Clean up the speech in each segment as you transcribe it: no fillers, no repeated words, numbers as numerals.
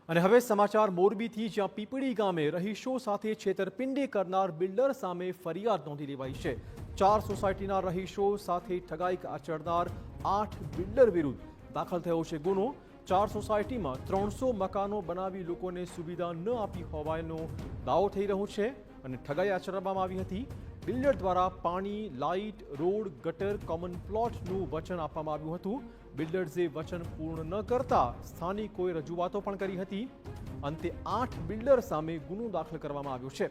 અને હવે સમાચાર મોરબીથી, જ્યાં પીપળી ગામે રહીશો સાથે છેતરપિંડી કરનાર બિલ્ડર સામે ફરિયાદ નોંધી લેવાઈ છે। 4 સોસાયટીના રહીશો સાથે ઠગાઈ આચરનાર 8 બિલ્ડર વિરુદ્ધ દાખલ થયો છે ગુનો। 4 સોસાયટીમાં 300 મકાનો બનાવી લોકોને સુવિધા ન આપી હોવાનો દાવો થઈ રહ્યો છે અને ઠગાઈ આચરવામાં આવી હતી। બિલ્ડર દ્વારા પાણી, લાઇટ, રોડ, ગટર, કોમન પ્લોટનું વચન આપવામાં આવ્યું હતું। બિલ્ડર્સે વચન પૂર્ણ ન કરતા સ્થાનિકોએ રજૂઆતો પણ કરી હતી। અંતે 8 બિલ્ડર સામે ગુનો દાખલ કરવામાં આવ્યો છે।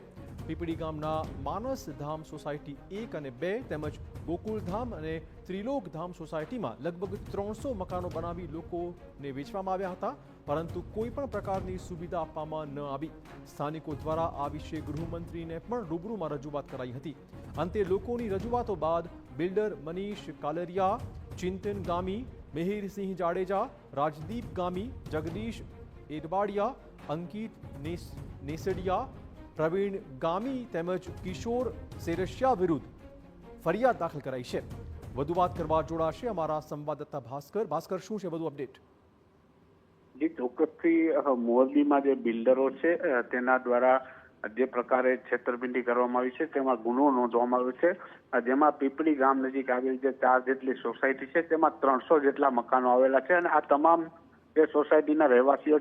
પીપળી ગામના માનસધામ સોસાયટી 1 અને 2 તેમજ ગોકુલધામ અને ત્રિલોકધામ સોસાયટીમાં લગભગ 300 મકાનો બનાવી લોકોને વેચવામાં આવ્યા હતા, પરંતુ કોઈ પણ પ્રકારની સુવિધા આપવામાં ન આવી। સ્થાનિકો દ્વારા આ વિશે ગૃહમંત્રીને પણ રૂબરૂમાં રજૂઆત કરાઈ હતી। અંતે લોકોની રજૂઆતો બાદ બિલ્ડર મનીષ કાલરિયા, ચિંતન ગામી, મિહિરસિંહ જાડેજા, રાજદીપ ગામી, જગદીશ એરવાડિયા, અંકિત નેસડિયા, પ્રવીણ ગામી તેમજ કિશોર સેરસિયા વિરુદ્ધ ફરિયાદ દાખલ કરાઈ છે। વધુ વાત કરવા જોડાશે અમારા સંવાદદાતા ભાસ્કર। ભાસ્કર, શું છે વધુ અપડેટ? જે ચોક્કસથી મોરબીમાં જે બિલ્ડરો છે તેના દ્વારા જે પ્રકારે છેતરપિંડી કરવામાં આવી છે તેમાં ગુનો નોંધવામાં આવ્યો છે, જેમાં પીપળી ગામ નજીક આવેલી જે 4 જેટલી સોસાયટી છે તેમાં 300 જેટલા મકાનો આવેલા છે અને આ તમામ જે સોસાયટીના રહેવાસીઓ